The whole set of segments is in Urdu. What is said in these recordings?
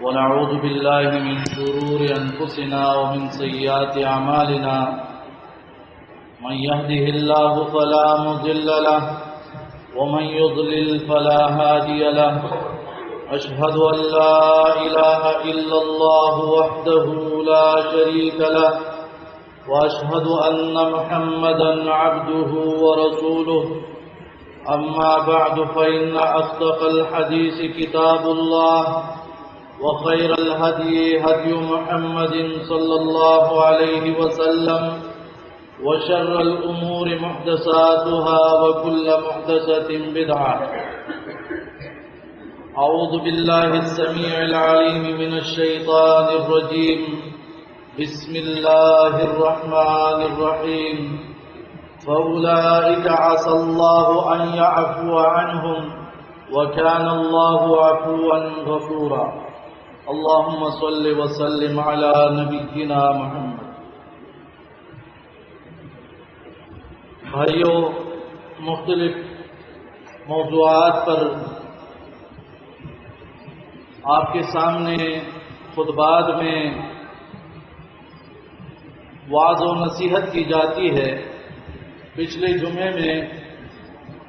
ونعوذ بالله من شرور أنفسنا ومن سيئات أعمالنا من يهده الله فلا مضل له ومن يضلل فلا هادي له أشهد أن لا إله إلا الله وحده لا شريك له وأشهد أن محمدا عبده ورسوله أما بعد فإن أصدق الحديث كتاب الله وخير الهدي هدي محمد صلى الله عليه وسلم وشر الأمور محدثاتها وكل محدثة بدعة أعوذ بالله السميع العليم من الشيطان الرجيم بسم الله الرحمن الرحيم فأولئك عسى الله أن يعفو عنهم وكان الله عفوا غفورا اللهم صل وسلم على نبينا محمد. بھائیو، مختلف موضوعات پر آپ کے سامنے خطبات میں وعظ و نصیحت کی جاتی ہے. پچھلے جمعے میں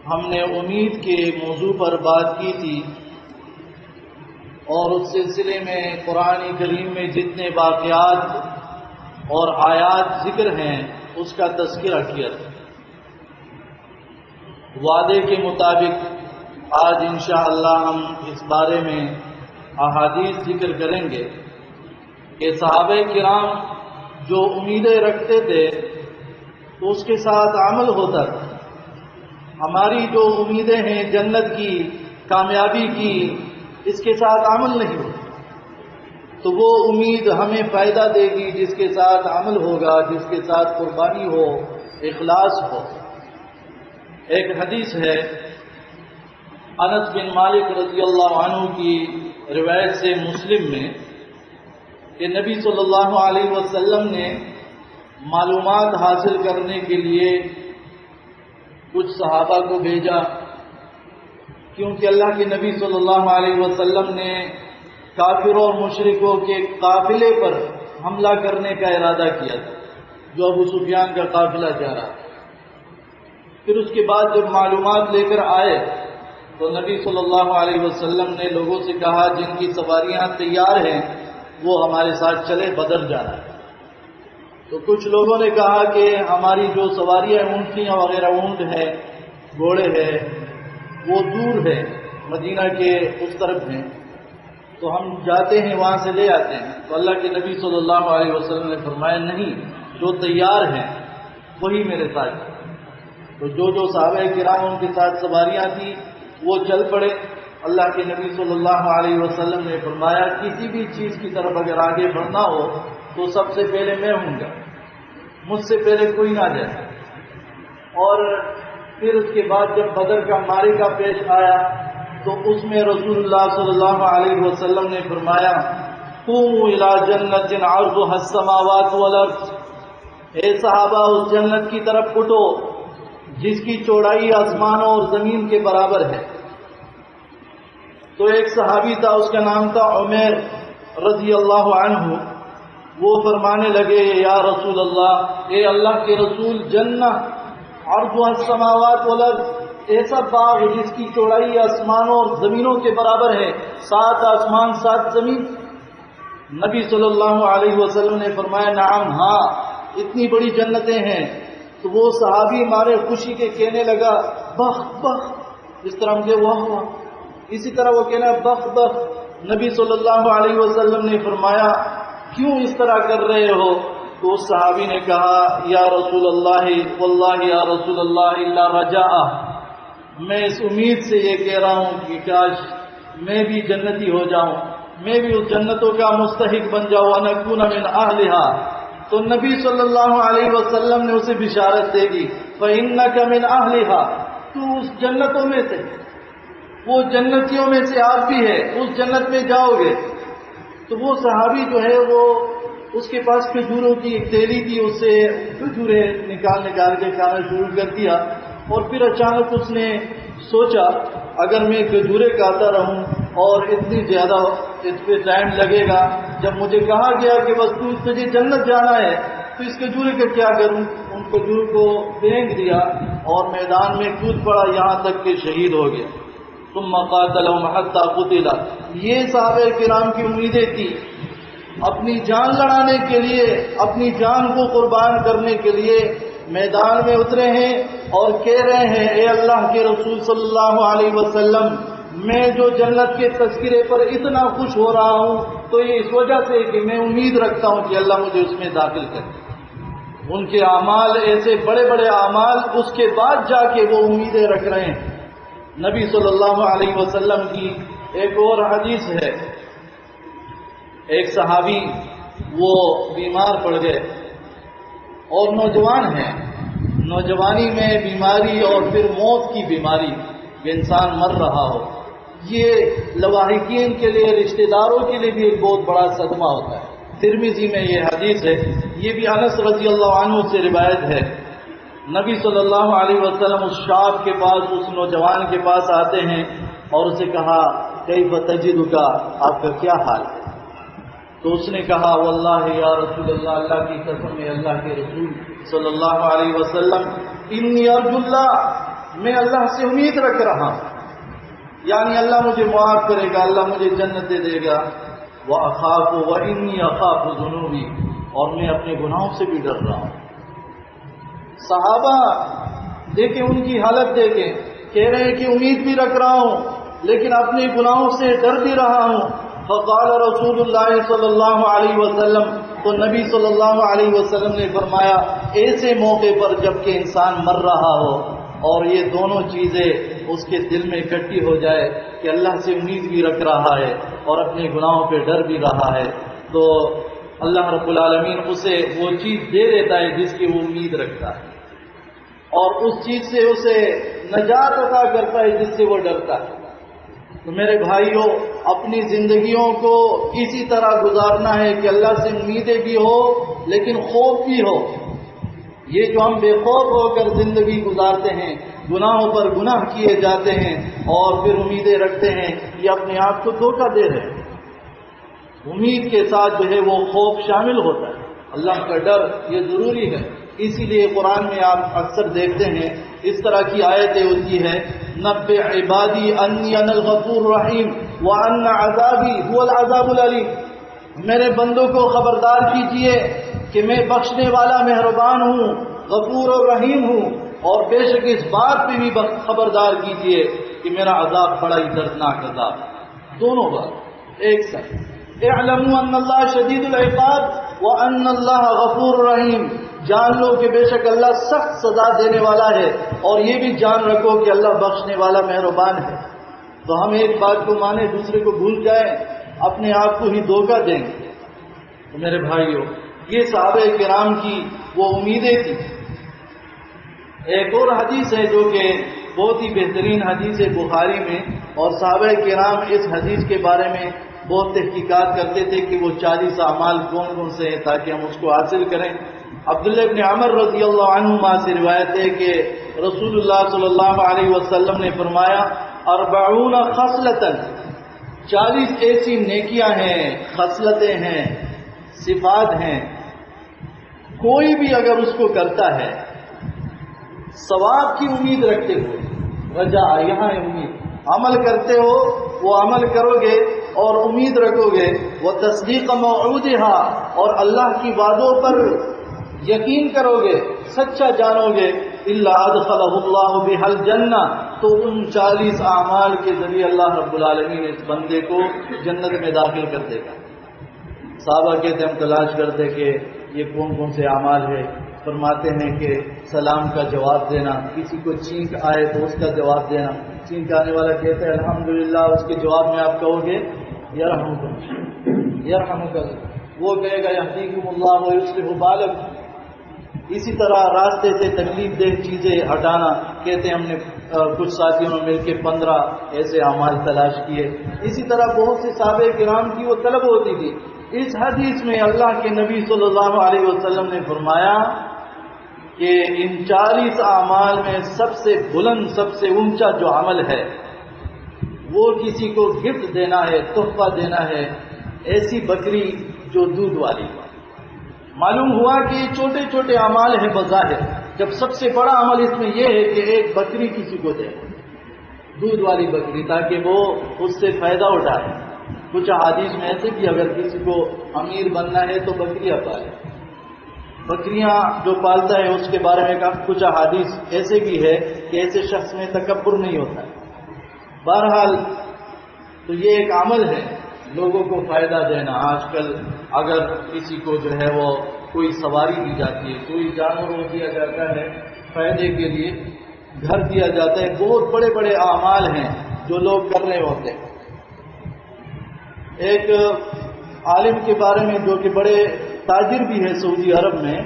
ہم نے امید کے موضوع پر بات کی تھی اور اس سلسلے میں قرآن کریم میں جتنے واقعات اور آیات ذکر ہیں اس کا تذکرہ کیا تھا. وعدے کے مطابق آج انشاءاللہ ہم اس بارے میں احادیث ذکر کریں گے کہ صحابہ کرام جو امیدیں رکھتے تھے تو اس کے ساتھ عمل ہوتا تھا. ہماری جو امیدیں ہیں جنت کی، کامیابی کی، اس کے ساتھ عمل نہیں ہوتا تو وہ امید ہمیں فائدہ دے گی جس کے ساتھ عمل ہوگا، جس کے ساتھ قربانی ہو، اخلاص ہو. ایک حدیث ہے انس بن مالک رضی اللہ عنہ کی روایت سے مسلم میں کہ نبی صلی اللہ علیہ وسلم نے معلومات حاصل کرنے کے لیے کچھ صحابہ کو بھیجا، کیونکہ اللہ کے نبی صلی اللہ علیہ وسلم نے کافروں اور مشرکوں کے قافلے پر حملہ کرنے کا ارادہ کیا تھا جو ابو سفیان کا قافلہ جا رہا تھا. پھر اس کے بعد جب معلومات لے کر آئے تو نبی صلی اللہ علیہ وسلم نے لوگوں سے کہا جن کی سواریاں تیار ہیں وہ ہمارے ساتھ چلے، بدر جانا ہے. تو کچھ لوگوں نے کہا کہ ہماری جو سواریاں اونٹیاں وغیرہ، اونٹ ہے، گھوڑے ہے، وہ دور ہے، مدینہ کے اس طرف ہیں، تو ہم جاتے ہیں وہاں سے لے آتے ہیں. تو اللہ کے نبی صلی اللہ علیہ وسلم نے فرمایا نہیں، جو تیار ہیں وہی میرے ساتھ. تو جو صحابہ کرام ان کے ساتھ سواریاں تھیں وہ چل پڑے. اللہ کے نبی صلی اللہ علیہ وسلم نے فرمایا کسی بھی چیز کی طرف اگر آگے بڑھنا ہو تو سب سے پہلے میں ہوں گا، مجھ سے پہلے کوئی نہ جائے. اور پھر اس کے بعد جب بدر کا معرکہ پیش آیا تو اس میں رسول اللہ صلی اللہ علیہ وسلم نے فرمایا قوموا الی جنت عرضها السماوات والارض، اے صحابہ اس جنت کی طرف اٹھو جس کی چوڑائی آسمانوں اور زمین کے برابر ہے. تو ایک صحابی تھا، اس کا نام تھا عمیر رضی اللہ عنہ. وہ فرمانے لگے یا رسول اللہ، اے اللہ کے رسول، جنہ عرضها السماوات والارض، ایسا باغ جس کی چوڑائی آسمانوں اور زمینوں کے برابر ہے، 7 آسمان 7 زمین. نبی صلی اللہ علیہ وسلم نے فرمایا نعم، ہاں اتنی بڑی جنتیں ہیں. تو وہ صحابی مارے خوشی کے کہنے لگا بخ بخ، اس طرح مجھے واہ واہ، اسی طرح وہ کہنا بخ بخ. نبی صلی اللہ علیہ وسلم نے فرمایا کیوں اس طرح کر رہے ہو؟ تو اس صحابی نے کہا یا رسول اللہ واللہ یا رسول اللہ الا رجاء، میں اس امید سے یہ کہہ رہا ہوں کہ کاش میں بھی جنتی ہو جاؤں، میں بھی اس جنتوں کا مستحق بن جاؤں، ان اکون من اہلھا. تو نبی صلی اللہ علیہ وسلم نے اسے بشارت دے دی فإنک من اہلھا، تو اس جنتوں میں سے، وہ جنتیوں میں سے آپ بھی ہے، اس جنت میں جاؤ گے. تو وہ صحابی جو ہے وہ اس کے پاس کھجوروں کی ایک تھیلی تھی، اس سے کھجوریں نکال کے کھانا شروع کر دیا. اور پھر اچانک اس نے سوچا اگر میں کھجوریں کھاتا رہوں اور اتنی زیادہ اس پہ ٹائم لگے گا. جب مجھے کہا گیا کہ بس تجھے جنت جانا ہے تو اس کھجور کا کیا کروں؟ ان کھجور کو پھینک دیا اور میدان میں کود پڑا یہاں تک کہ شہید ہو گیا. ثم قاتلهم حتى قتل. یہ صحابہ کرام کی امیدیں تھی. اپنی جان لڑانے کے لیے، اپنی جان کو قربان کرنے کے لیے میدان میں اترے ہیں اور کہہ رہے ہیں اے اللہ کے رسول صلی اللہ علیہ وسلم، میں جو جنت کے تذکرے پر اتنا خوش ہو رہا ہوں تو یہ اس وجہ سے کہ میں امید رکھتا ہوں کہ اللہ مجھے اس میں داخل کرے. ان کے اعمال ایسے بڑے بڑے اعمال، اس کے بعد جا کے وہ امیدیں رکھ رہے ہیں. نبی صلی اللہ علیہ وسلم کی ایک اور حدیث ہے. ایک صحابی وہ بیمار پڑ گئے اور نوجوان ہیں، نوجوانی میں بیماری اور پھر موت کی بیماری کہ انسان مر رہا ہو، یہ لواحقین کے لیے، رشتہ داروں کے لیے بھی ایک بہت بڑا صدمہ ہوتا ہے. ترمذی میں یہ حدیث ہے، یہ بھی انس رضی اللہ عنہ سے روایت ہے. نبی صلی اللہ علیہ وسلم اس شاب کے پاس، اس نوجوان کے پاس آتے ہیں اور اسے کہا کیف تجدک، آپ کا کیا حال ہے؟ تو اس نے کہا واللہ یا رسول اللہ، اللہ کی قسم ہے اللہ کے رسول صلی اللہ علیہ وسلم، انی ارجو اللہ، میں اللہ سے امید رکھ رہا ہوں، یعنی اللہ مجھے معاف کرے گا، اللہ مجھے جنت دے دے گا. وَأَخَافُ وَإِنِّي أَخَافُ ذُنُوبِي، اور میں اپنے گناہوں سے بھی ڈر رہا ہوں. صحابہ دیکھیں ان کی حالت دیکھیں، کہہ رہے ہیں کہ امید بھی رکھ رہا ہوں لیکن اپنے گناہوں سے ڈر بھی رہا ہوں. فقال رسول اللہ صلی اللہ علیہ وسلم، تو نبی صلی اللہ علیہ وسلم نے فرمایا ایسے موقع پر جب کہ انسان مر رہا ہو اور یہ دونوں چیزیں اس کے دل میں اکٹھی ہو جائے کہ اللہ سے امید بھی رکھ رہا ہے اور اپنے گناہوں پہ ڈر بھی رہا ہے، تو اللہ رب العالمین اسے وہ چیز دے دیتا ہے جس کی وہ امید رکھتا ہے، اور اس چیز سے اسے نجات عطا کرتا ہے جس سے وہ ڈرتا ہے. تو میرے بھائیوں، اپنی زندگیوں کو اسی طرح گزارنا ہے کہ اللہ سے امیدیں بھی ہو لیکن خوف بھی ہو. یہ جو ہم بے خوف ہو کر زندگی گزارتے ہیں، گناہوں پر گناہ کیے جاتے ہیں اور پھر امیدیں رکھتے ہیں، یہ اپنے آپ کو دھوکہ دے رہے ہیں. امید کے ساتھ جو ہے وہ خوف شامل ہوتا ہے. اللہ کا ڈر یہ ضروری ہے. اسی لیے قرآن میں آپ اکثر دیکھتے ہیں اس طرح کی آیتیں ہوتی ہے، نبئ عبادی انی انا الغفور الرحیم وان عذابی هو العذاب العلیم. میرے بندوں کو خبردار کیجئے کہ میں بخشنے والا مہربان ہوں، غفور اور رحیم ہوں، اور بے شک اس بات پہ بھی خبردار کیجئے کہ میرا عذاب بڑا ہی دردناک عذاب. دونوں بات ایک ساتھ. اعلموا ان اللہ شدید العقاب وان اللہ غفور رحیم. جان لو کہ بے شک اللہ سخت سزا دینے والا ہے، اور یہ بھی جان رکھو کہ اللہ بخشنے والا مہربان ہے. تو ہم ایک بات کو مانیں دوسرے کو بھول جائیں، اپنے آپ کو ہی دھوکہ دیں گے. تو میرے بھائیوں، یہ صحابہ کرام کی وہ امیدیں تھیں. ایک اور حدیث ہے جو کہ بہت ہی بہترین حدیث ہے بخاری میں، اور صحابہ کرام اس حدیث کے بارے میں بہت تحقیقات کرتے تھے کہ وہ 40 اعمال کون کون سے ہیں تاکہ ہم اس کو حاصل کریں. عبداللہ ابن عمر رضی اللہ عنہما سے روایت ہے کہ رسول اللہ صلی اللہ علیہ وسلم نے فرمایا 40 خصلتاً، 40 ایسی نیکیاں ہیں، خصلتیں ہیں، صفات ہیں، کوئی بھی اگر اس کو کرتا ہے ثواب کی امید رکھتے ہوئے، رجا یہاں امید، عمل کرتے ہو وہ عمل کرو گے اور امید رکھو گے، وہ تصدیق موعودها، اور اللہ کی وعدوں پر یقین کرو گے، سچا جانو گے، الا ادخلہ اللہ بها الجنہ، تو ان 40 اعمال کے ذریعے اللہ رب العالمین اس بندے کو جنت میں داخل کر دے گا. صحابہ کہتے ہم تلاش کرتے کہ یہ کون کون سے اعمال ہے. فرماتے ہیں کہ سلام کا جواب دینا، کسی کو چھینک آئے تو اس کا جواب دینا. چھینک آنے والا کہتا ہے الحمدللہ، اس کے جواب میں آپ کہو گے یرحمکم یرحمکم، وہ کہے گا یہدیکم اللہ ویصلح بالکم. اسی طرح راستے سے تکلیف دہ چیزیں ہٹانا، کہتے ہیں ہم نے کچھ ساتھیوں نے مل کے 15 ایسے اعمال تلاش کیے. اسی طرح بہت سے صحابہ کرام کی وہ طلب ہوتی تھی. اس حدیث میں اللہ کے نبی صلی اللہ علیہ وسلم نے فرمایا کہ ان 40 اعمال میں سب سے بلند، سب سے اونچا جو عمل ہے وہ کسی کو گفٹ دینا ہے، تحفہ دینا ہے، ایسی بکری جو دودھ والی ہو۔ معلوم ہوا کہ یہ چھوٹے چھوٹے اعمال ہیں بظاہر، جب سب سے بڑا عمل اس میں یہ ہے کہ ایک بکری کسی کو دے، دودھ والی بکری، تاکہ وہ اس سے فائدہ اٹھائے۔ کچھ احادیث میں ایسے کہ اگر کسی کو امیر بننا ہے تو بکریاں پالے، بکریاں جو پالتا ہے اس کے بارے میں کچھ احادیث ایسے بھی ہے کہ ایسے شخص میں تکبر نہیں ہوتا ہے۔ بہرحال تو یہ ایک عمل ہے لوگوں کو فائدہ دینا۔ آج کل اگر کسی کو جو ہے وہ کوئی سواری دی جاتی ہے، کوئی جانور وہ دیا جاتا ہے فائدے کے لیے، گھر دیا جاتا ہے، بہت بڑے بڑے اعمال ہیں جو لوگ کر رہے ہوتے ہیں۔ ایک عالم کے بارے میں جو کہ بڑے تاجر بھی ہے سعودی عرب میں،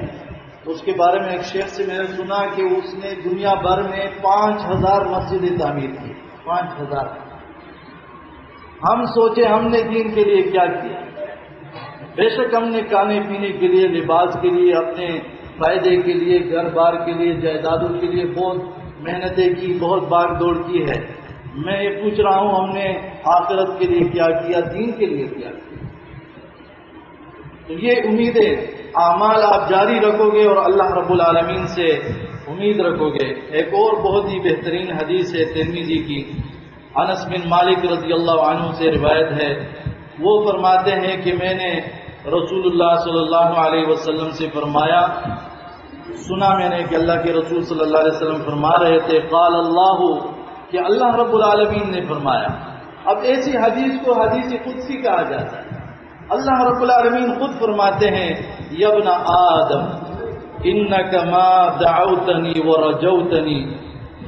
اس کے بارے میں ایک شیخ سے میں نے سنا کہ اس نے دنیا بھر میں 5000 مسجدیں تعمیر کی، 5000۔ ہم سوچے ہم نے دین کے لیے کیا کیا؟ بے شک ہم نے کھانے پینے کے لیے، لباس کے لیے، اپنے فائدے کے لیے، گھر بار کے لیے، جائیدادوں کے لیے بہت محنتیں کی، بہت بھاگ دوڑ کی ہے۔ میں یہ پوچھ رہا ہوں ہم نے آخرت کے لیے کیا کیا، دین کے لیے کیا کیا؟ تو یہ امیدیں، اعمال آپ جاری رکھو گے اور اللہ رب العالمین سے امید رکھو گے۔ ایک اور بہت ہی بہترین حدیث ہے ترمذی کی، انس بن مالک رضی اللہ عنہ سے روایت ہے۔ وہ فرماتے ہیں کہ میں نے رسول اللہ صلی اللہ علیہ وسلم سے فرمایا، سنا میں نے کہ اللہ کے رسول صلی اللہ علیہ وسلم فرما رہے تھے، قال اللہ، کہ اللہ رب العالمین نے فرمایا۔ اب ایسی حدیث کو حدیث قدسی کہا جاتا ہے۔ اللہ رب العالمین خود فرماتے ہیں، یا ابن آدم انک ما دعوتنی ورجوتنی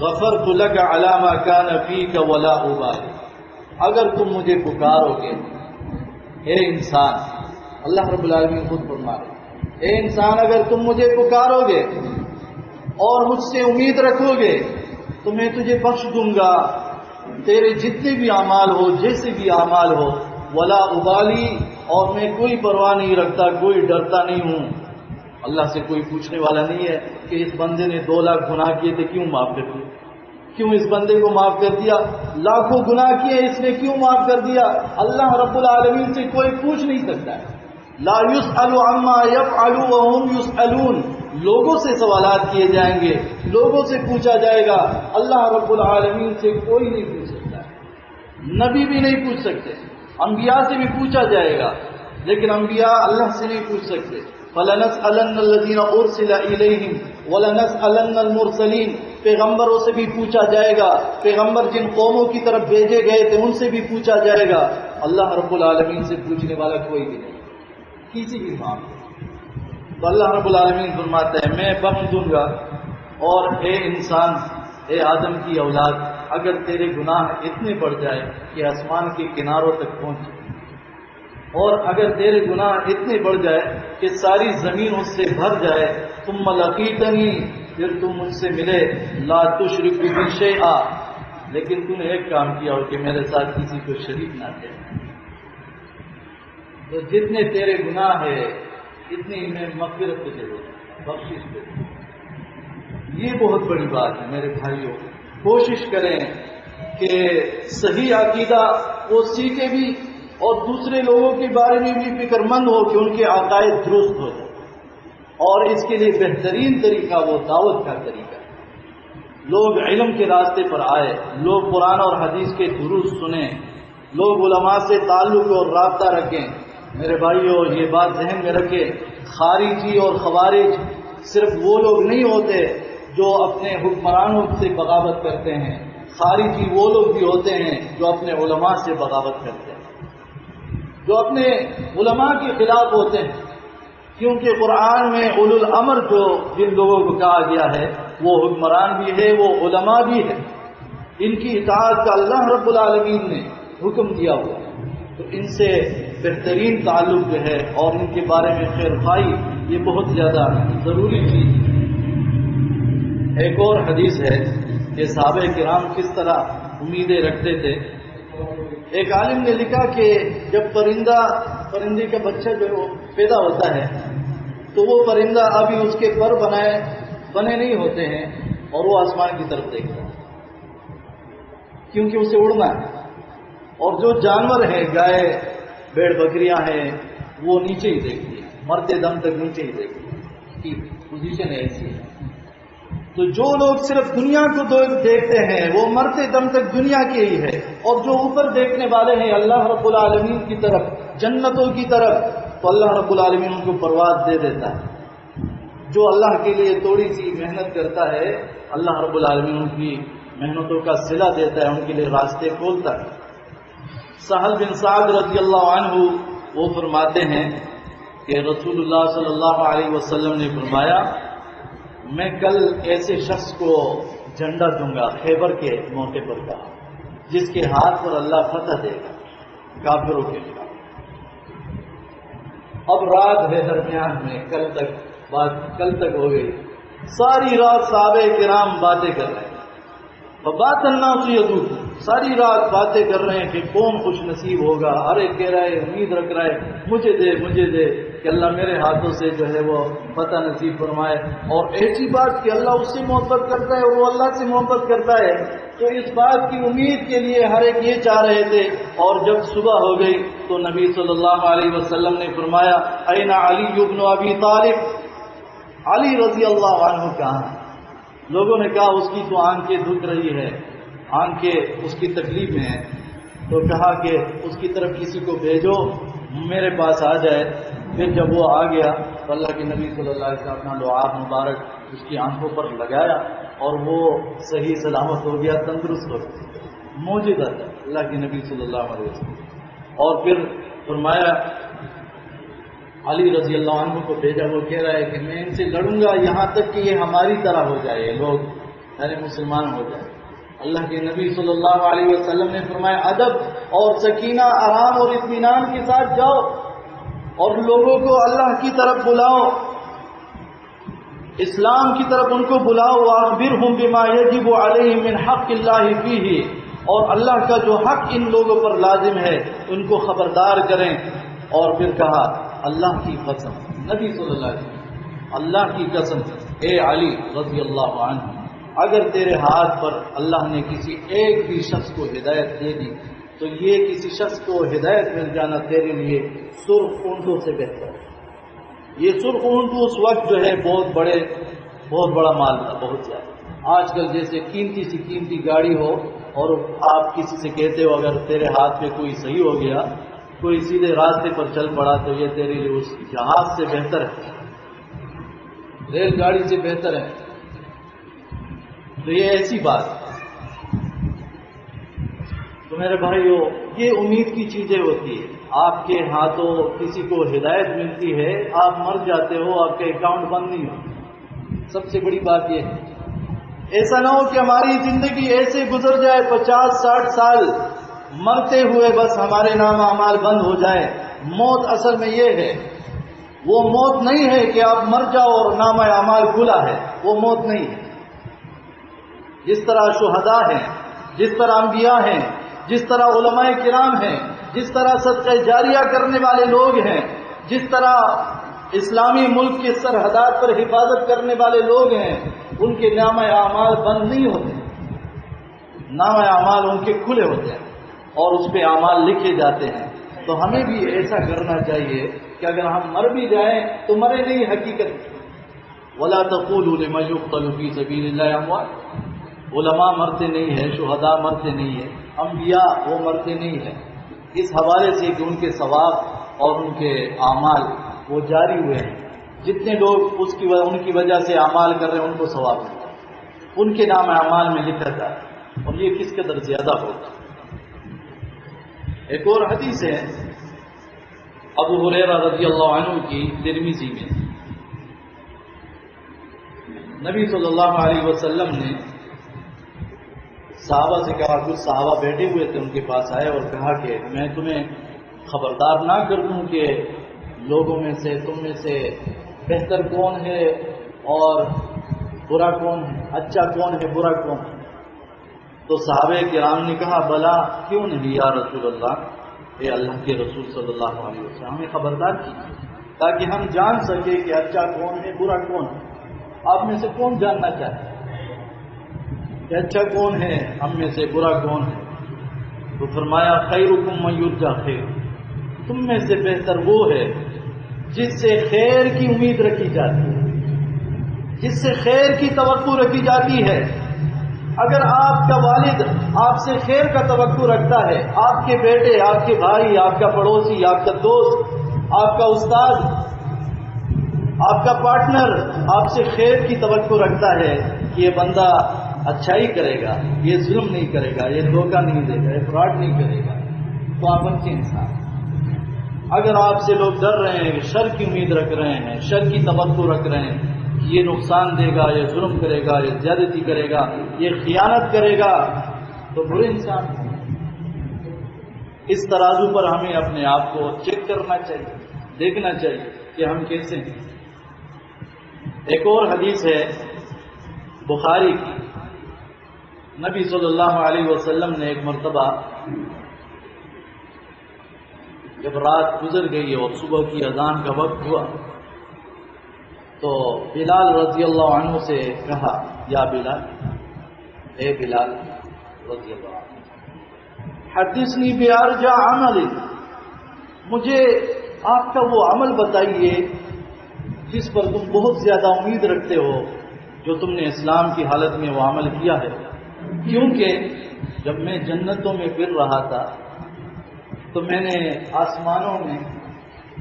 غفرت لك على ما كان فيك ولا ابالي۔ اگر تم مجھے پکارو گے، اے انسان، اللہ رب العالمین خود فرما رہے، اے انسان اگر تم مجھے پکارو گے اور مجھ سے امید رکھو گے تو میں تجھے بخش دوں گا تیرے جتنے بھی اعمال ہو، جیسے بھی اعمال ہو، ولا ابالی، اور میں کوئی پرواہ نہیں رکھتا، کوئی ڈرتا نہیں ہوں۔ اللہ سے کوئی پوچھنے والا نہیں ہے کہ اس بندے نے 2 لاکھ گناہ کیے تھے کیوں معاف کر دیا، کیوں اس بندے کو معاف کر دیا، لاکھوں گناہ کیے اس نے کیوں معاف کر دیا۔ اللہ رب العالمین سے کوئی پوچھ نہیں سکتا ہے۔ لا يسأل عما يفعل وهم يسألون، لوگوں سے سوالات کیے جائیں گے، لوگوں سے پوچھا جائے گا، اللہ رب العالمین سے کوئی نہیں پوچھ سکتا ہے، نبی بھی نہیں پوچھ سکتے، انبیاء سے بھی پوچھا جائے گا لیکن انبیاء اللہ سے نہیں پوچھ سکتے۔ فَلَنَسْأَلَنَّ الَّذِينَ أُرْسِلَ إِلَيْهِمْ وَلَنَسْأَلَنَّ الْمُرْسَلِينَ، پیغمبروں سے بھی پوچھا جائے گا، پیغمبر جن قوموں کی طرف بھیجے گئے تھے ان سے بھی پوچھا جائے گا۔ اللہ رب العالمین سے پوچھنے والا کوئی بھی نہیں، کسی بھی معاملے۔ تو اللہ رب العالمین فرماتا ہے میں بخش دوں گا، اور اے انسان، اے آدم کی اولاد، اگر تیرے گناہ اتنے بڑھ جائے کہ آسمان کے کناروں تک پہنچے، اور اگر تیرے گناہ اتنے بڑھ جائے کہ ساری زمین اس سے بھر جائے، ثم لقیتنی، پھر تم مجھ سے ملے، لا تشرک بی شیئا، لیکن تم نے ایک کام کیا ہو کہ میرے ساتھ کسی کو شریک نہ دے، تو جتنے تیرے گناہ ہے اتنی میں مغفرت تجھے دوں، بخشش دے دوں۔ یہ بہت بڑی بات ہے میرے بھائیوں، کوشش کریں کہ صحیح عقیدہ وہ سیکھے بھی اور دوسرے لوگوں کے بارے میں بھی فکر مند ہو کہ ان کے عقائد درست ہو جائے، اور اس کے لیے بہترین طریقہ وہ دعوت کا طریقہ ہے۔ لوگ علم کے راستے پر آئے، لوگ قرآن اور حدیث کے دروس سنیں، لوگ علماء سے تعلق اور رابطہ رکھیں۔ میرے بھائیوں یہ بات ذہن میں رکھیں، خارجی اور خوارج صرف وہ لوگ نہیں ہوتے جو اپنے حکمرانوں سے بغاوت کرتے ہیں، خارجی وہ لوگ بھی ہوتے ہیں جو اپنے علماء سے بغاوت کرتے ہیں، جو اپنے علماء کے خلاف ہوتے ہیں، کیونکہ قرآن میں اولو الامر جو جن لوگوں کو کہا گیا ہے وہ حکمران بھی ہے، وہ علماء بھی ہے، ان کی اطاعت کا اللہ رب العالمین نے حکم دیا ہوا ہے، تو ان سے بہترین تعلق جو ہے اور ان کے بارے میں خیر خواہی یہ بہت زیادہ ضروری چیز ہے۔ ایک اور حدیث ہے کہ صحابہ کرام کس طرح امیدیں رکھتے تھے۔ ایک عالم نے لکھا کہ جب پرندے کا بچہ جو پیدا ہوتا ہے تو وہ پرندہ ابھی اس کے پر بنے نہیں ہوتے ہیں اور وہ آسمان کی طرف دیکھتا ہے کیونکہ اسے اڑنا ہے، اور جو جانور ہیں، گائے بیڑ بکریاں ہیں، وہ نیچے ہی دیکھتی ہیں، مرتے دم تک نیچے ہی دیکھتی ہیں، اس کی پوزیشن ایسی ہے۔ تو جو لوگ صرف دنیا کو دیکھتے ہیں وہ مرتے دم تک دنیا کے ہی ہے، اور جو اوپر دیکھنے والے ہیں اللہ رب العالمین کی طرف، جنتوں کی طرف، تو اللہ رب العالمین ان کو پرواز دے دیتا ہے۔ جو اللہ کے لیے تھوڑی سی محنت کرتا ہے اللہ رب العالمین ان کی محنتوں کا صلہ دیتا ہے، ان کے لیے راستے کھولتا ہے۔ سہل بن سعد رضی اللہ عنہ وہ فرماتے ہیں کہ رسول اللہ صلی اللہ علیہ وسلم نے فرمایا، میں کل ایسے شخص کو جھنڈا دوں گا خیبر کے موقع پر کہا، جس کے ہاتھ پر اللہ فتح دے گا کافروں کے خلاف۔ اب رات ہے درمیان میں، کل تک ہو گئی، ساری رات صحابہ کرام باتیں کر رہے ہیں، بات الناس یذوق، ساری رات باتیں کر رہے ہیں کہ کون خوش نصیب ہوگا، ہر ایک کہہ رہا ہے، امید رکھ رہا ہے مجھے دے کہ اللہ میرے ہاتھوں سے جو ہے وہ فتح نصیب فرمائے۔ اور ایسی بات کہ اللہ اس سے محبت کرتا ہے اور وہ اللہ سے محبت کرتا ہے، تو اس بات کی امید کے لیے ہر ایک یہ چاہ رہے تھے۔ اور جب صبح ہو گئی تو نبی صلی اللہ علیہ وسلم نے فرمایا، این علی بن ابی طالب، علی رضی اللہ عنہ کہاں ہے؟ لوگوں نے کہا اس کی تو آنکھیں دکھ رہی ہے، آنکھیں اس کی تکلیف میں ہیں، تو کہا کہ اس کی طرف کسی کو بھیجو میرے پاس آ جائے۔ پھر جب وہ آ گیا تو اللہ کے نبی صلی اللہ علیہ وسلم اپنا لعاب مبارک اس کی آنکھوں پر لگایا اور وہ صحیح سلامت ہو گیا، تندرست ہو گیا، معجزہ تھا اللہ کے نبی صلی اللہ علیہ وسلم۔ اور پھر فرمایا علی رضی اللہ عنہ کو بھیجا، وہ کہہ رہا ہے کہ میں ان سے لڑوں گا یہاں تک کہ یہ ہماری طرح ہو جائے، لوگ یعنی مسلمان ہو جائے۔ اللہ کے نبی صلی اللہ علیہ وسلم نے فرمایا، ادب اور سکینہ، آرام اور اطمینان کے ساتھ جاؤ اور لوگوں کو اللہ کی طرف بلاؤ، اسلام کی طرف ان کو بلاؤ، وَأَخْبِرْهُمْ بِمَا يَجِبُ عَلَيْهِمْ مِنْ حَقِّ اللَّهِ فِيهِ، اور اللہ کا جو حق ان لوگوں پر لازم ہے ان کو خبردار کریں۔ اور پھر کہا، اللہ کی قسم، نبی صلی اللہ علیہ وسلم، اللہ کی قسم، اے علی رضی اللہ عنہ، اگر تیرے ہاتھ پر اللہ نے کسی ایک بھی شخص کو ہدایت دے دی تو یہ کسی شخص کو ہدایت مل جانا تیرے لیے سرخ اونٹوں سے بہتر ہے۔ یہ سرخ اونٹ اس وقت جو ہے بہت بڑا مال تھا، بہت زیادہ۔ آج کل جیسے قیمتی سی قیمتی گاڑی ہو اور آپ کسی سے کہتے ہو اگر تیرے ہاتھ میں کوئی صحیح ہو گیا، کوئی سیدھے راستے پر چل پڑا، تو یہ تیرے لیے اس جہاز سے بہتر ہے، ریل گاڑی سے بہتر ہے۔ تو یہ ایسی بات ہے۔ تو میرے بھائیو، یہ امید کی چیزیں ہوتی ہیں۔ آپ کے ہاتھوں کسی کو ہدایت ملتی ہے، آپ مر جاتے ہو، آپ کا اکاؤنٹ بند نہیں ہو۔ سب سے بڑی بات یہ ہے، ایسا نہ ہو کہ ہماری زندگی ایسے گزر جائے 50-60 سال مرتے ہوئے بس ہمارے نام اعمال بند ہو جائے۔ موت اصل میں یہ ہے، وہ موت نہیں ہے کہ آپ مر جاؤ اور نام اعمال کھلا ہے، وہ موت نہیں ہے۔ جس طرح شہداء ہیں، جس طرح انبیاء ہیں، جس طرح علماء کرام ہیں، جس طرح صدقہ جاریہ کرنے والے لوگ ہیں، جس طرح اسلامی ملک کے سرحدات پر حفاظت کرنے والے لوگ ہیں، ان کے نام اعمال بند نہیں ہوتے، نام اعمال ان کے کھلے ہوتے ہیں اور اس پہ اعمال لکھے جاتے ہیں۔ تو ہمیں بھی ایسا کرنا چاہیے کہ اگر ہم مر بھی جائیں تو مرے نہیں حقیقت۔ وَلَا تَقُولُوا لِمَنْ يُقْتَلُ فِي سَبِيلِ اللَّهِ أَمْوَاتٌ، علماء مرتے نہیں ہیں، شہداء مرتے نہیں ہیں، انبیاء وہ مرتے نہیں ہیں، اس حوالے سے کہ ان کے ثواب اور ان کے اعمال وہ جاری ہوئے ہیں۔ جتنے لوگ ان کی وجہ سے اعمال کر رہے ہیں ان کو ثواب ملتا ہے، ان کے نام اعمال میں لکھا جاتا ہے، اور یہ کس قدر زیادہ ہوتا ہے۔ ایک اور حدیث ہے ابو ہریرہ رضی اللہ عنہ کی، ترمذی میں، نبی صلی اللہ علیہ وسلم نے صحابہ سے کہا، کچھ صحابہ بیٹھے ہوئے تھے ان کے پاس آئے اور کہا کہ میں تمہیں خبردار نہ کر دوں کہ لوگوں میں سے تم میں سے بہتر کون ہے اور برا کون ہے، اچھا کون ہے برا کون ہے؟ تو صحابہ کرام نے کہا، بلا کیوں نہیں یا رسول اللہ، اے اللہ کے رسول صلی اللہ علیہ وسلم، ہمیں خبردار کیجیے تاکہ ہم جان سکے کہ اچھا کون ہے برا کون ہے۔ آپ میں سے کون جاننا چاہتے کہ اچھا کون ہے، ہم میں سے برا کون ہے؟ تو فرمایا خیرکم من یرجی خیر، تم میں سے بہتر وہ ہے جس سے خیر کی امید رکھی جاتی ہے، جس سے خیر کی توقع رکھی جاتی ہے۔ اگر آپ کا والد آپ سے خیر کا توقع رکھتا ہے، آپ کے بیٹے، آپ کے بھائی، آپ کا پڑوسی، آپ کا دوست، آپ کا استاد، آپ کا پارٹنر آپ سے خیر کی توقع رکھتا ہے کہ یہ بندہ اچھائی کرے گا، یہ ظلم نہیں کرے گا، یہ دھوکہ نہیں دے گا، یہ فراڈ نہیں کرے گا، تو آپ اچھے انسان ہیں۔ اگر آپ سے لوگ ڈر رہے ہیں، شر کی امید رکھ رہے ہیں، شر کی توقع رکھ رہے ہیں کہ یہ نقصان دے گا، یہ ظلم کرے گا، یہ زیادتی کرے گا، یہ خیانت کرے گا، تو برے انسان ہیں۔ اس ترازو پر ہمیں اپنے آپ کو چیک کرنا چاہیے، دیکھنا چاہیے کہ ہم کیسے ہیں۔ ایک اور حدیث ہے بخاری کی، نبی صلی اللہ علیہ وسلم نے ایک مرتبہ جب رات گزر گئی اور صبح کی اذان کا وقت ہوا تو بلال رضی اللہ عنہ سے کہا، یا بلال، اے بلال رضی اللہ عنہ، حدثنی بارجع عمل، مجھے آپ کا وہ عمل بتائیے جس پر تم بہت زیادہ امید رکھتے ہو، جو تم نے اسلام کی حالت میں وہ عمل کیا ہے۔ کیونکہ جب میں جنتوں میں پھر رہا تھا تو میں نے آسمانوں میں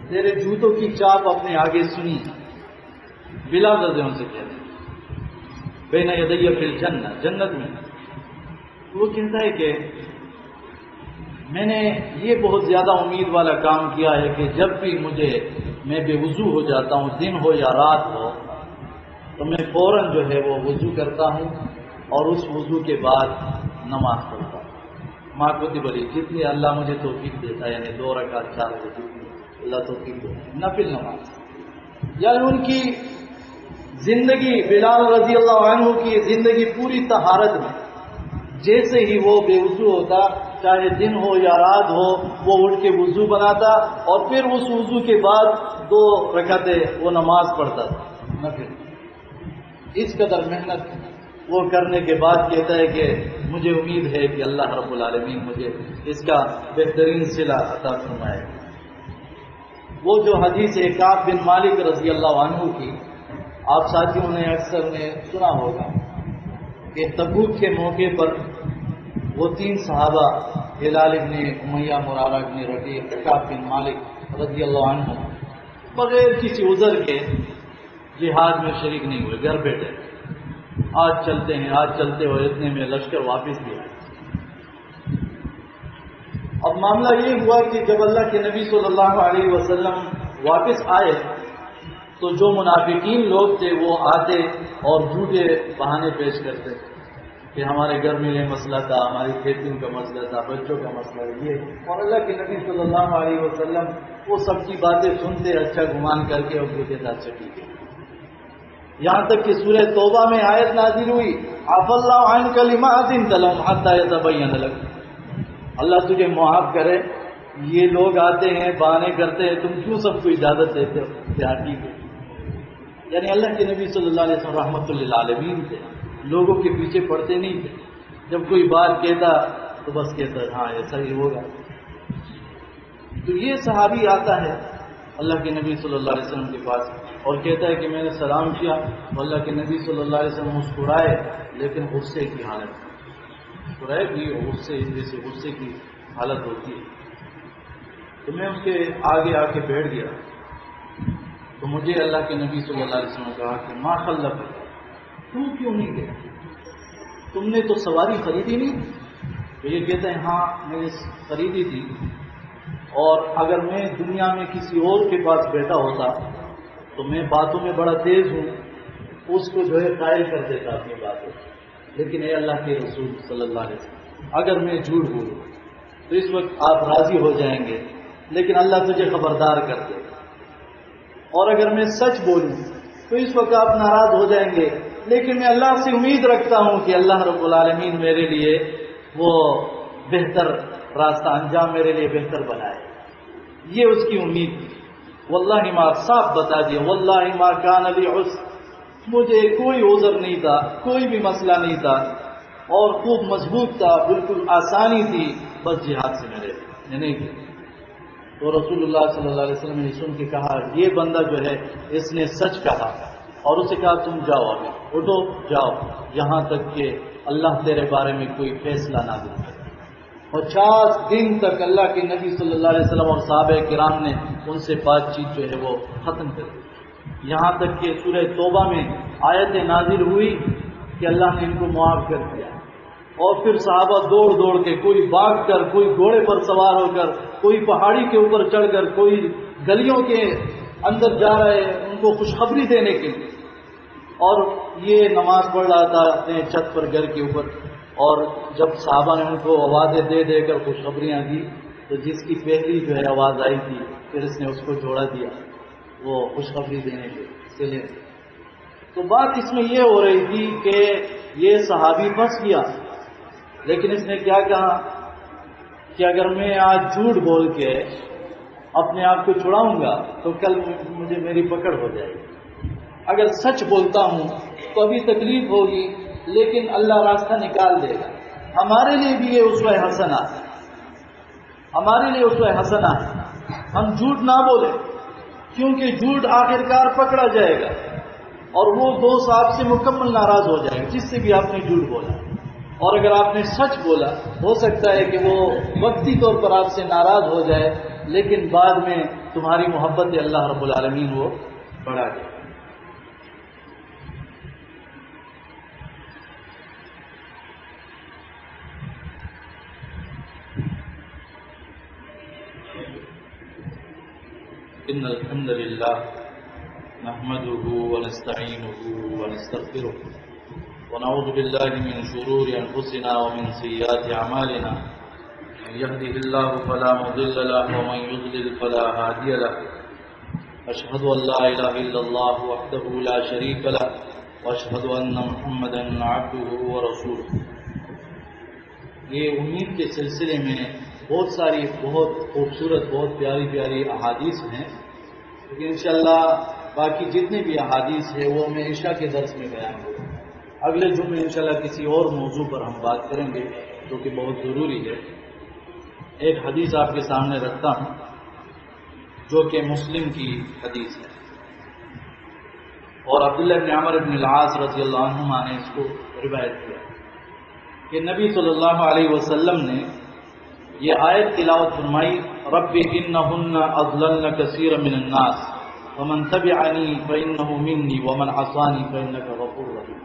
تیرے جوتوں کی چاپ اپنے آگے سنی۔ بلال رضی اللہ عنہ سے کہتے ہیں بین یدی فی الجنہ، جنت میں وہ کہتا ہے کہ میں نے یہ بہت زیادہ امید والا کام کیا ہے کہ جب بھی میں بے وضو ہو جاتا ہوں، دن ہو یا رات ہو، تو میں فوراً جو ہے وہ وضو کرتا ہوں اور اس وضو کے بعد نماز پڑھتا ہوں۔ ماں کو بلی جتنی اللہ مجھے توفیق دیتا ہے، یعنی 2 رکعت 4 رکعت اللہ توفیق دیتا ہے، نفل نماز۔ یعنی ان کی زندگی، بلال رضی اللہ عنہ کی زندگی پوری طہارت میں، جیسے ہی وہ بے وضو ہوتا، چاہے دن ہو یا رات ہو، وہ اٹھ کے وضو بناتا اور پھر اس وضو کے بعد 2 رکعتیں وہ نماز پڑھتا تھا نفل۔ اس قدر محنت وہ کرنے کے بعد کہتا ہے کہ مجھے امید ہے کہ اللہ رب العالمین مجھے اس کا بہترین صلہ عطا فرمائے۔ وہ جو حدیث ہے کعب بن مالک رضی اللہ عنہ کی، آپ ساتھیوں نے اکثر نے سنا ہوگا کہ تبوک کے موقع پر وہ 3 صحابہ، ہلال ابن امیہ، مرارہ ابن ربیع، کعب بن مالک رضی اللہ عنہ، بغیر کسی عذر کے جہاد میں شریک نہیں ہوئے، گھر بیٹھے۔ آج چلتے ہیں، آج چلتے ہوئے اتنے میں لشکر واپس بھی آئے۔ اب معاملہ یہ ہوا کہ جب اللہ کے نبی صلی اللہ علیہ وسلم واپس آئے تو جو منافقین لوگ تھے وہ آتے اور جھوٹے بہانے پیش کرتے کہ ہمارے گھر میں یہ مسئلہ تھا، ہماری کھیتیوں کا مسئلہ تھا، بچوں کا مسئلہ یہ، اور اللہ کے نبی صلی اللہ علیہ وسلم وہ سب کی باتیں سنتے، اچھا گمان کر کے اور جو کہتا اچھا ٹھیک ہے۔ یہاں تک کہ سورہ توبہ میں آیت نازل ہوئی، عفا اللہ عنک لما اذنت لهم حتى يتبين لك، اللہ تجھے معاف کرے، یہ لوگ آتے ہیں بہانے کرتے ہیں، تم کیوں سب کو اجازت دیتے ہو؟ ٹھیک ہے۔ یعنی اللہ کے نبی صلی اللہ علیہ وسلم رحمۃ للعالمین تھے، لوگوں کے پیچھے پڑتے نہیں تھے، جب کوئی بات کہتا تو بس کہتا ہاں ایسا ہی ہوگا۔ تو یہ صحابی آتا ہے اللہ کے نبی صلی اللہ علیہ وسلم کے پاس اور کہتا ہے کہ میں نے سلام کیا، اللہ کے نبی صلی اللہ علیہ وسلم مسکرائے لیکن غصے کی حالت، مسکرائے بھی غصے، جیسے غصے کی حالت ہوتی ہے۔ تو میں اس کے آگے آ کے بیٹھ گیا تو مجھے اللہ کے نبی صلی اللہ علیہ وسلم نے کہا کہ ما خلف، تم کیوں نہیں گیا؟ تم نے تو سواری خریدی نہیں؟ تو یہ کہتے ہیں ہاں میں نے خریدی تھی، اور اگر میں دنیا میں کسی اور کے پاس بیٹھا ہوتا تو میں باتوں میں بڑا تیز ہوں، اس کو جو ہے قائل کر دیتا اپنی باتوں، لیکن اے اللہ کے رسول صلی اللہ علیہ وسلم اگر میں جھوٹ بولوں تو اس وقت آپ راضی ہو جائیں گے، لیکن اللہ تجھے خبردار کر دے، اور اگر میں سچ بولوں تو اس وقت آپ ناراض ہو جائیں گے، لیکن میں اللہ سے امید رکھتا ہوں کہ اللہ رب العالمین میرے لیے وہ بہتر راستہ انجام میرے لیے بہتر بنائے۔ یہ اس کی امید تھی۔ واللہ ما، صاف بتا دیا، واللہ ما کان لی عسر، مجھے کوئی عذر نہیں تھا، کوئی بھی مسئلہ نہیں تھا، اور خوب مضبوط تھا، بالکل آسانی تھی بس جہاد سے میرے نے نہیں کیا۔ تو رسول اللہ صلی اللہ علیہ وسلم نے سن کے کہا یہ بندہ جو ہے اس نے سچ کہا، اور اسے کہا تم جاؤ، ابھی اٹھو جاؤ، یہاں تک کہ اللہ تیرے بارے میں کوئی فیصلہ نہ دے۔ 50 دن تک اللہ کے نبی صلی اللہ علیہ وسلم اور صحابہ کرام نے ان سے بات چیت جو ہے وہ ختم کر دی، یہاں تک کہ سورہ توبہ میں آیت نازل ہوئی کہ اللہ نے ان کو معاف کر دیا۔ اور پھر صحابہ دوڑ دوڑ کے، کوئی بھاگ کر، کوئی گھوڑے پر سوار ہو کر، کوئی پہاڑی کے اوپر چڑھ کر، کوئی گلیوں کے اندر جا رہے ان کو خوشخبری دینے کے لیے، اور یہ نماز پڑھ رہا تھا اپنے چھت پر گھر کے اوپر، اور جب صحابہ نے ان کو آوازیں دے دے کر خوشخبریاں دی تو جس کی پہلی جو ہے آواز آئی تھی پھر اس نے اس کو جوڑا دیا وہ خوشخبری دینے کے لیے۔ تو بات اس میں یہ ہو رہی تھی کہ یہ صحابی پھنس گیا، لیکن اس نے کیا کہا کہ اگر میں آج جھوٹ بول کے اپنے آپ کو چھڑاؤں گا تو کل مجھے میری پکڑ ہو جائے گی، اگر سچ بولتا ہوں تو ابھی تکلیف ہوگی لیکن اللہ راستہ نکال دے گا۔ ہمارے لیے بھی یہ اسوہ حسنہ ہے، ہمارے لیے اسوہ حسنہ ہے، ہم جھوٹ نہ بولیں، کیونکہ جھوٹ آخرکار پکڑا جائے گا اور وہ دوست آپ سے مکمل ناراض ہو جائے گا جس سے بھی آپ نے جھوٹ بولا۔ اور اگر آپ نے سچ بولا ہو سکتا ہے کہ وہ وقتی طور پر آپ سے ناراض ہو جائے لیکن بعد میں تمہاری محبت اللہ رب العالمین وہ بڑھا جائے۔ ان الحمد للہ نحمده ونستعینه ونستغفره ونعوذ باللہ من شرور انفسنا ومن سیئات اعمالنا، من يهده الله فلا مضل له ومن يضلل فلا هادي له، اشهد ان لا الہ الا اللہ وحدہ لا شریک له واشهد ان محمدا عبده ورسولہ۔ یہ امید کے سلسلے میں بہت ساری بہت خوبصورت بہت پیاری پیاری احادیث ہیں، لیکن انشاءاللہ باقی جتنے بھی احادیث ہیں وہ میں عشاء کے درس میں بیان کروں گا۔ اگلے جمعے انشاءاللہ کسی اور موضوع پر ہم بات کریں گے جو کہ بہت ضروری ہے۔ ایک حدیث آپ کے سامنے رکھتا ہوں جو کہ مسلم کی حدیث ہے، اور عبداللہ بن عمر بن العاص رضی اللہ عنہما نے اس کو روایت کیا کہ نبی صلی اللہ علیہ وسلم نے یہ آیت تلاوت فرمائی، رب انہن اضللن کثیرا من الناس ومن تبعنی فانہ منی ومن عصانی فانک غفور رحیم۔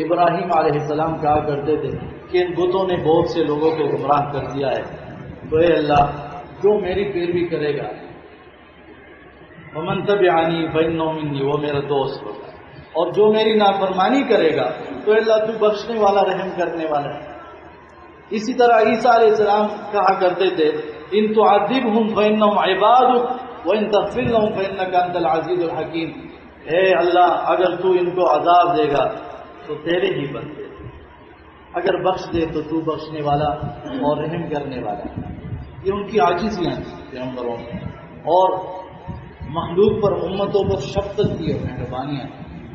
ابراہیم علیہ السلام کہا کرتے تھے کہ ان بتوں نے بہت سے لوگوں کو گمراہ کر دیا ہے، تو اے اللہ جو میری پیروی کرے گا، ومن تبعنی فانہ منی، وہ میرا دوست ہوگا، اور جو میری نافرمانی کرے گا تو اے اللہ تو بخشنے والا رحم کرنے والا ہے۔ اسی طرح عیسیٰ علیہ السلام کہا کرتے تھے ان تعذبہم فانہم عبادک وان تغفر لہم فانک انت العزیز الحکیم، اے اللہ اگر تو ان کو عذاب دے گا تو تیرے ہی بندے، اگر بخش دے تو تو بخشنے والا اور رحم کرنے والا۔ یہ ان کی عاجزیاں تھیں پیغمبروں میں، اور مخلوق پر امتوں پر شفقت کی اور مہربانیاں۔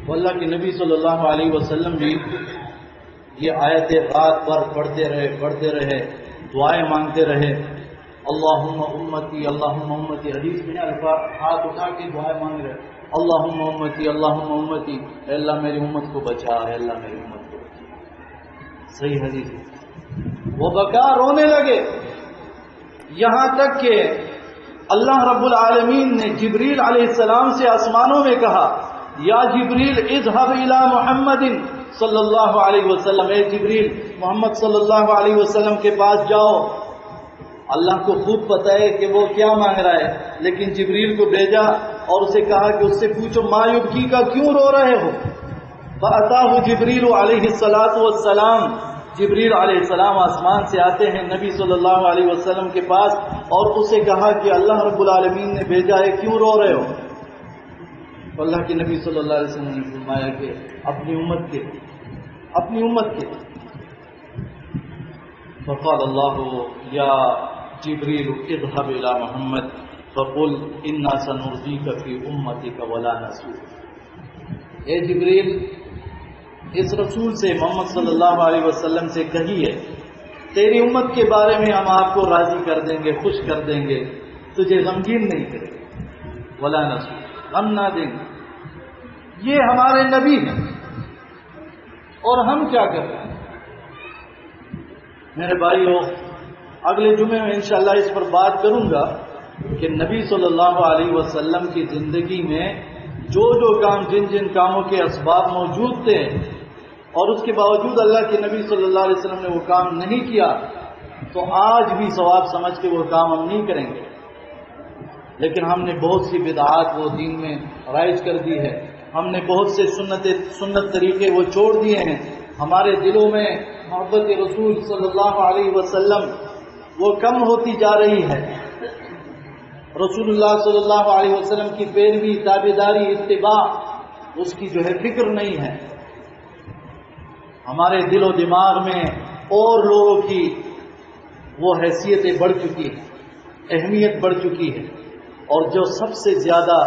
تو اللہ کے نبی صلی اللہ علیہ وسلم بھی یہ آیت رات بھر پڑھتے رہے، دعائیں مانگتے رہے، اللہم امتی اللہم امتی، حدیث میں الفاظ ہاتھ اٹھا کے دعائیں مانگ رہے، اللہم امتی اللہم امتی، اے اللہ میری امت کو بچا، اے اللہ میری امت کو بچا۔ صحیح حدیث ہے۔ وہ بکا، رونے لگے، یہاں تک کہ اللہ رب العالمین نے جبریل علیہ السلام سے آسمانوں میں کہا، یا جبریل اذهب الى محمد صلی اللہ علیہ وسلم، اے جبریل محمد صلی اللہ علیہ وسلم کے پاس جاؤ۔ اللہ کو خوب پتہ ہے کہ وہ کیا مانگ رہا ہے، لیکن جبریل کو بھیجا اور اسے کہا کہ اس سے پوچھو ما یبکی کا کیوں رو رہے ہو؟ فأتاه جبریل علیہ السلام، جبریل علیہ السلام آسمان سے آتے ہیں نبی صلی اللہ علیہ وسلم کے پاس اور اسے کہا کہ اللہ رب العالمین نے بھیجا ہے، کیوں رو رہے ہو؟ اللہ کے نبی صلی اللہ علیہ وسلم نے فرمایا کہ اپنی امت کے فقال اللہ یا جبریل اذهب الى محمد فقل انا سنرضيك في امتك ولا نسوء۔ اے جبریل اس رسول سے محمد صلی اللہ علیہ وسلم سے کہیے تیری امت کے بارے میں ہم آپ کو راضی کر دیں گے، خوش کر دیں گے، تجھے غمگین نہیں کریں گے، ولا نسوء، غم نہ دیں گے۔ یہ ہمارے نبی ہیں، اور ہم کیا کر رہے ہیں؟ میرے بھائیو، اگلے جمعے میں انشاءاللہ اس پر بات کروں گا کہ نبی صلی اللہ علیہ وسلم کی زندگی میں جو جو کام، جن جن کاموں کے اسباب موجود تھے اور اس کے باوجود اللہ کے نبی صلی اللہ علیہ وسلم نے وہ کام نہیں کیا، تو آج بھی ثواب سمجھ کے وہ کام ہم نہیں کریں گے۔ لیکن ہم نے بہت سی بدعات وہ دین میں رائج کر دی ہے، ہم نے بہت سے سنت طریقے وہ چھوڑ دیے ہیں، ہمارے دلوں میں محبت رسول صلی اللہ علیہ وسلم وہ کم ہوتی جا رہی ہے، رسول اللہ صلی اللہ علیہ وسلم کی پیروی، تابعداری، اتباع اس کی جو ہے فکر نہیں ہے، ہمارے دل و دماغ میں اور لوگوں کی وہ حیثیتیں بڑھ چکی ہیں، اہمیت بڑھ چکی ہے، اور جو سب سے زیادہ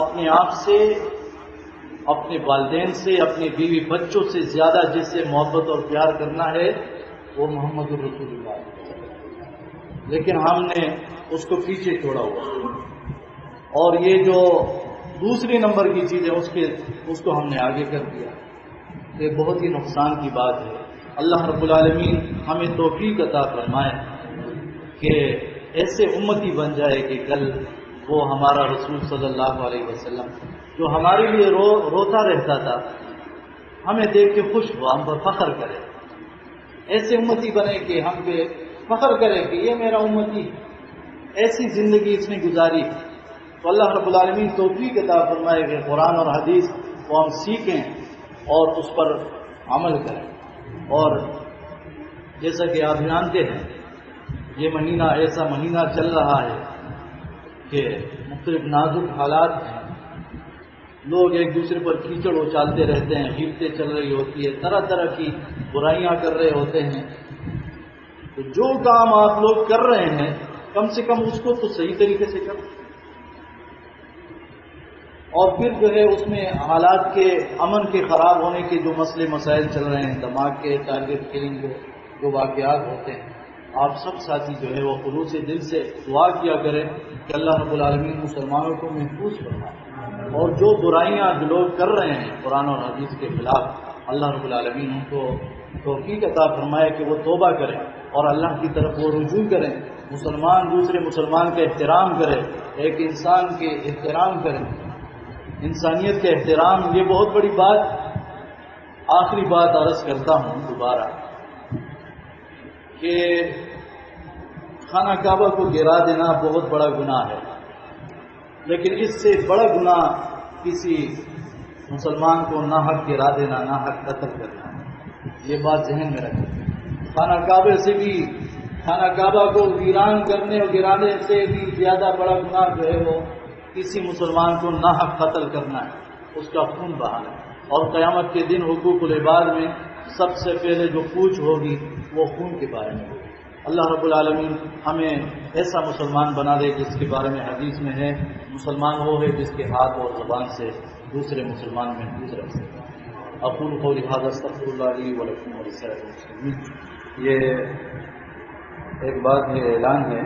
اپنے آپ سے، اپنے والدین سے، اپنے بیوی بچوں سے زیادہ جس سے محبت اور پیار کرنا ہے وہ محمد رسول اللہ، لیکن ہم نے اس کو پیچھے چھوڑا ہوا، اور یہ جو دوسری نمبر کی چیز ہے اس کو ہم نے آگے کر دیا۔ یہ بہت ہی نقصان کی بات ہے۔ اللہ رب العالمین ہمیں توفیق عطا فرمائے کہ ایسے امتی بن جائے کہ کل وہ ہمارا رسول صلی اللہ علیہ وسلم جو ہمارے لیے روتا رہتا تھا، ہمیں دیکھ کے خوش ہوا، ہم پر فخر کرے، ایسے امتی بنے کہ ہم پہ فخر کرے کہ یہ میرا امتی، ایسی زندگی اس نے گزاری۔ تو اللہ رب العالمین توفیق عطا فرمائے کہ قرآن اور حدیث کو ہم سیکھیں اور اس پر عمل کریں۔ اور جیسا کہ آپ جانتے ہیں یہ مہینہ ایسا مہینہ چل رہا ہے کہ مختلف نازک حالات ہیں، لوگ ایک دوسرے پر کیچڑ اچالتے رہتے ہیں، غیبتیں چل رہی ہوتی ہے، طرح طرح کی برائیاں کر رہے ہوتے ہیں۔ تو جو کام آپ لوگ کر رہے ہیں کم سے کم اس کو تو صحیح طریقے سے کریں، اور پھر جو ہے اس میں حالات کے امن کے خراب ہونے کے جو مسئلے مسائل چل رہے ہیں، دماغ کے ٹارگٹ کلنگ جو واقعات ہوتے ہیں، آپ سب ساتھی جو ہے وہ خلوص دل سے دعا کیا کریں کہ اللہ رب العالمین مسلمانوں کو محفوظ فرمائے، اور جو برائیاں جو لوگ کر رہے ہیں قرآن اور حدیث کے خلاف، اللہ رب العالمین ان کو توفیق عطا فرمائے کہ وہ توبہ کریں اور اللہ کی طرف وہ رجوع کریں، مسلمان دوسرے مسلمان کا احترام کرے، ایک انسان کے احترام کریں، انسانیت کا احترام۔ یہ بہت بڑی بات، آخری بات عرض کرتا ہوں دوبارہ کہ خانہ کعبہ کو گرا دینا بہت بڑا گناہ ہے، لیکن اس سے بڑا گناہ کسی مسلمان کو ناحق گرا دینا، ناحق قتل کرنا ہے۔ یہ بات ذہن میں رکھیں۔ خانہ کعبے سے بھی، خانہ کعبہ کو ویران کرنے اور گرانے سے بھی زیادہ بڑا گناہ جو ہے وہ کسی مسلمان کو ناحق قتل کرنا ہے، اس کا خون بہانا ہے، اور قیامت کے دن حقوق العباد میں سب سے پہلے جو پوچھ ہوگی وہ خون کے بارے میں ہوگی۔ اللہ رب العالمین ہمیں ایسا مسلمان بنا دے جس کے بارے میں حدیث میں ہے، مسلمان وہ ہے جس کے ہاتھ اور زبان سے دوسرے مسلمان محفوظ رکھ سکے۔ اقول قولی ھذا استغفر اللہ لی ولکم ولسائر المسلمین۔ یہ ایک بات ہے، اعلان ہے